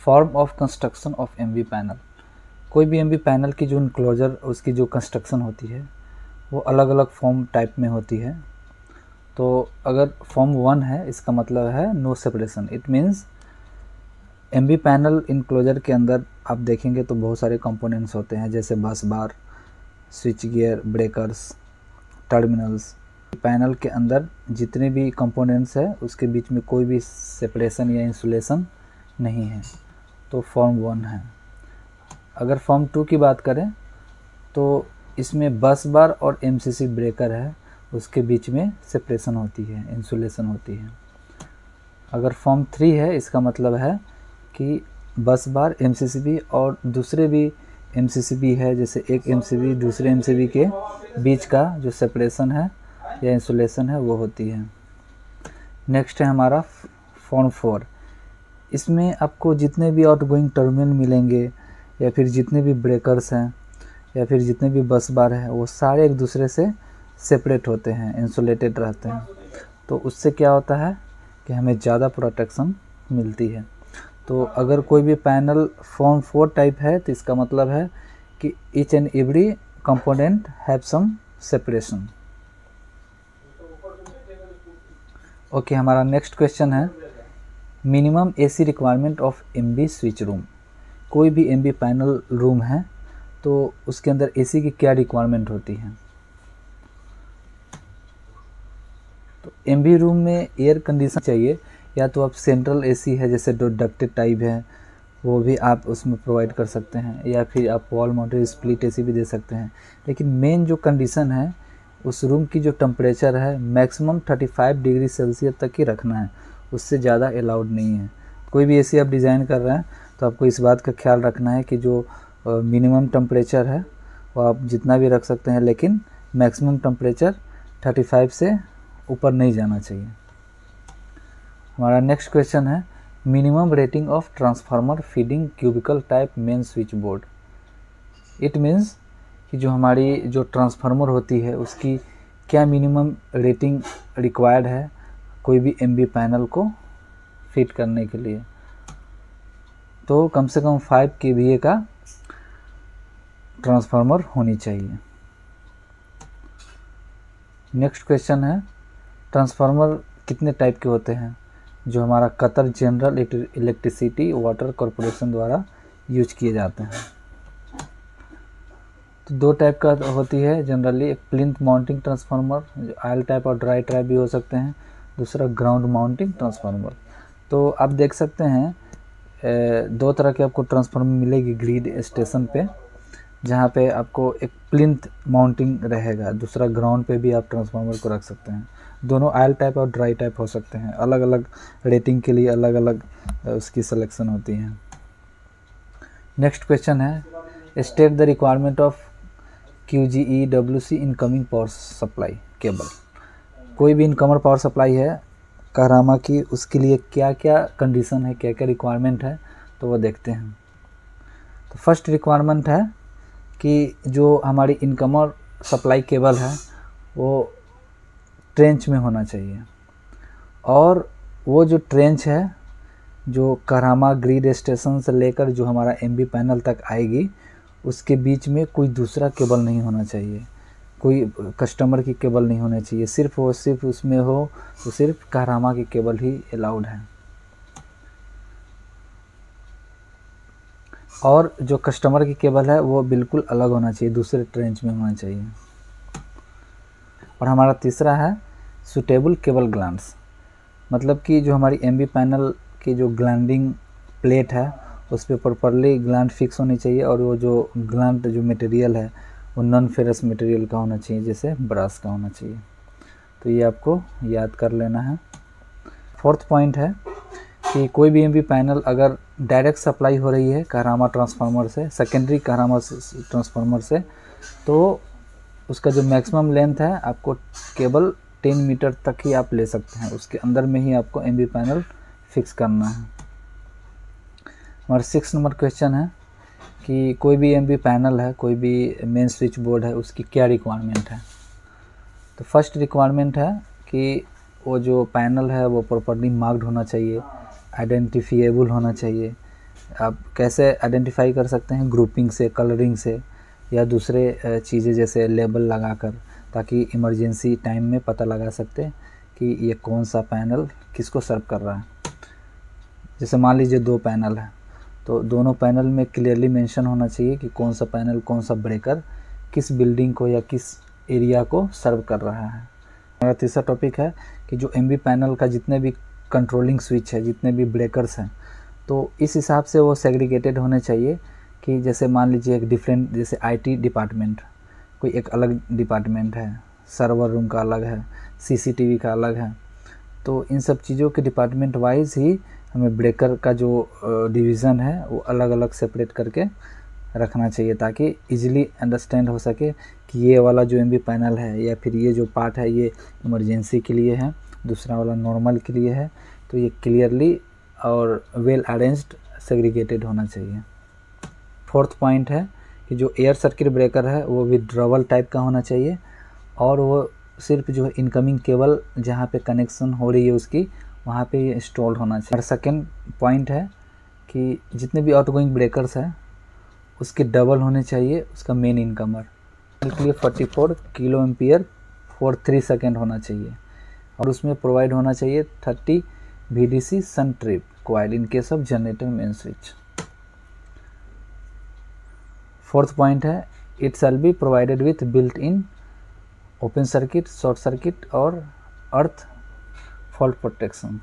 Form of construction of MV panel. कोई भी MV panel की जो इनक्लोजर उसकी जो कंस्ट्रक्शन होती है वो अलग अलग फॉर्म टाइप में होती है। तो अगर फॉर्म 1 है इसका मतलब है no separation. It means MV panel enclosure के अंदर आप देखेंगे तो बहुत सारे कंपोनेंट्स होते हैं, जैसे bus bar, switchgear, breakers, terminals. Panel के अंदर जितने भी कंपोनेंट्स है उसके बीच में कोई भी सेपरेशन या इंसुलेशन नहीं है, तो फॉर्म 1 है। अगर फॉर्म 2 की बात करें तो इसमें बस बार और एमसीसी ब्रेकर है उसके बीच में सेपरेशन होती है, इंसुलेशन होती है। अगर फॉर्म 3 है इसका मतलब है कि बस बार, एमसीसी और दूसरे भी एमसीसी है, जैसे एक एमसीबी दूसरे एमसीबी के बीच का जो सेपरेशन है या इंसुलेशन है वो होती है। नेक्स्ट है हमारा फॉर्म 4। इसमें आपको जितने भी आउटगोइंग टर्मिनल मिलेंगे या फिर जितने भी ब्रेकर्स हैं या फिर जितने भी बस बार हैं वो सारे एक दूसरे से सेपरेट होते हैं, इंसुलेटेड रहते हैं। तो उससे क्या होता है कि हमें ज़्यादा प्रोटेक्शन मिलती है। तो अगर कोई भी पैनल फॉर्म 4 टाइप है तो इसका मतलब है कि each and every component have some separation. Okay, हमारा नेक्स्ट क्वेश्चन है minimum AC requirement of MV switch room. कोई भी एमवी पैनल रूम है तो उसके अंदर एसी की क्या रिक्वायरमेंट होती है। तो एमवी रूम में एयर कंडीशन चाहिए, या तो आप सेंट्रल एसी है जैसे डक्टेड टाइप है वो भी आप उसमें प्रोवाइड कर सकते हैं, या फिर आप वॉल माउंटेड स्प्लिट एसी भी दे सकते हैं। लेकिन मेन जो कंडीशन है उस रूम की जो टेम्परेचर है मैक्सिमम 35 डिग्री सेल्सियस तक ही रखना है, उससे ज़्यादा अलाउड नहीं है। कोई भी एसी आप डिज़ाइन कर रहे हैं तो आपको इस बात का ख्याल रखना है कि जो मिनिमम टेम्परेचर है वो आप जितना भी रख सकते हैं, लेकिन मैक्सिमम टेम्परेचर 35 से ऊपर नहीं जाना चाहिए। हमारा नेक्स्ट क्वेश्चन है minimum rating of transformer feeding cubicle type main switchboard. It means कि जो हमारी जो ट्रांसफार्मर होती है उसकी क्या मिनिमम रेटिंग रिक्वायर्ड है कोई भी एमवी पैनल को फिट करने के लिए। तो कम से कम 5 kVA का ट्रांसफार्मर होनी चाहिए। नेक्स्ट क्वेश्चन है ट्रांसफार्मर कितने टाइप के होते हैं। जो हमारा Qatar general electricity water corporation द्वारा यूज किए जाते हैं। तो 2 टाइप का होती है जनरली, एक प्लिंथ माउंटिंग ट्रांसफार्मर जो ऑयल टाइप और ड्राई टाइप भी हो सकते हैं, दूसरा ग्राउंड माउंटिंग ट्रांसफार्मर। तो आप देख सकते हैं 2 तरह के आपको ट्रांसफार्मर मिलेगी ग्रिड स्टेशन पे, जहाँ पे आपको एक प्लिंथ माउंटिंग रहेगा, दूसरा ग्राउंड पे भी आप ट्रांसफार्मर को रख सकते हैं। दोनों ऑयल टाइप और ड्राई टाइप हो सकते हैं, अलग अलग रेटिंग के लिए अलग अलग उसकी सिलेक्शन होती है। नेक्स्ट क्वेश्चन है state the requirement of QGE-WC incoming power supply cable. कोई भी इनकमर पावर सप्लाई है कहरामा की, उसके लिए क्या क्या कंडीशन है, क्या क्या रिक्वायरमेंट है, तो वो देखते हैं। तो फर्स्ट रिक्वायरमेंट है कि जो हमारी इनकमर सप्लाई केबल है वो ट्रेंच में होना चाहिए, और वो जो ट्रेंच है जो कहरामा ग्रिड स्टेशन से लेकर जो हमारा एमवी पैनल तक आएगी उसके बीच में कोई दूसरा केबल नहीं होना चाहिए, कोई कस्टमर की केबल नहीं होनी चाहिए। सिर्फ उसमें हो तो सिर्फ कहरामा की केबल ही अलाउड है, और जो कस्टमर की केबल है वो बिल्कुल अलग होना चाहिए, दूसरे ट्रेंच में होना चाहिए। और हमारा तीसरा है सूटेबल केबल ग्लैंड्स, मतलब कि जो हमारी एमवी पैनल की जो ग्लैंडिंग प्लेट है उस पर प्रॉपरली ग्लैंड फिक्स होनी चाहिए, और वो जो ग्लैंड जो मटेरियल है वो नॉन फेरस मटेरियल का होना चाहिए, जैसे ब्रास का होना चाहिए। तो ये आपको याद कर लेना है। फोर्थ पॉइंट है कि कोई भी एमवी पैनल अगर डायरेक्ट सप्लाई हो रही है कहरामा ट्रांसफार्मर से, सेकेंडरी कहरामा ट्रांसफार्मर से, तो उसका जो मैक्सिमम लेंथ है आपको केबल 10 मीटर तक ही आप ले सकते हैं, उसके अंदर में ही आपको एमवी पैनल फिक्स करना है। हमारा 6 नंबर क्वेश्चन है कि कोई भी एमवी पैनल है, कोई भी मेन स्विच बोर्ड है, उसकी क्या रिक्वायरमेंट है। तो फर्स्ट रिक्वायरमेंट है कि वो जो पैनल है वो प्रॉपर्ली मार्क्ड होना चाहिए, आइडेंटिफिएबल होना चाहिए, आप कैसे आइडेंटिफाई कर सकते हैं? ग्रुपिंग से, कलरिंग से, या दूसरे चीज़ें जैसे लेबल लगाकर, ताकि इमरजेंसी टाइम में पता लगा सकते हैं कि ये कौन सा पैनल किसको सर्व कर रहा है। जैसे मान लीजिए 2 पैनल है, तो दोनों पैनल में क्लियरली मेंशन होना चाहिए कि कौन सा पैनल, कौन सा ब्रेकर किस बिल्डिंग को या किस एरिया को सर्व कर रहा है। हमारा तीसरा टॉपिक है कि जो एमवी पैनल का जितने भी कंट्रोलिंग स्विच है, जितने भी ब्रेकर्स हैं, तो इस हिसाब से वो सेग्रीगेटेड होने चाहिए कि जैसे मान लीजिए एक डिफरेंट, जैसे आईटी डिपार्टमेंट, कोई एक अलग डिपार्टमेंट है, सर्वर रूम का अलग है, सीसीटीवी का अलग है, तो इन सब चीज़ों के डिपार्टमेंट वाइज ही हमें ब्रेकर का जो डिवीज़न है वो अलग अलग सेपरेट करके रखना चाहिए, ताकि इजीली अंडरस्टैंड हो सके कि ये वाला जो एमवी पैनल है या फिर ये जो पार्ट है ये इमरजेंसी के लिए है, दूसरा वाला नॉर्मल के लिए है। तो ये क्लियरली और वेल अरेंज्ड सेग्रीगेटेड होना चाहिए। फोर्थ पॉइंट है कि जो एयर सर्किट ब्रेकर है वो विथड्रॉवल टाइप का होना चाहिए, और वो सिर्फ जो है इनकमिंग केबल जहाँ पे कनेक्शन हो रही है उसकी, वहाँ पे ये इंस्टॉल होना चाहिए। और सेकेंड पॉइंट है कि जितने भी आउटगोइंग ब्रेकर्स हैं उसके डबल होने चाहिए उसका मेन इनकमर के लिए 44 किलो एम्पियर फॉर 3 सेकेंड होना चाहिए, और उसमें प्रोवाइड होना चाहिए 30 VDC shunt trip coil in case of generator main switch। Fourth point है it shall be provided with built in open circuit, short circuit और अर्थ फॉल्ट प्रोटेक्शन।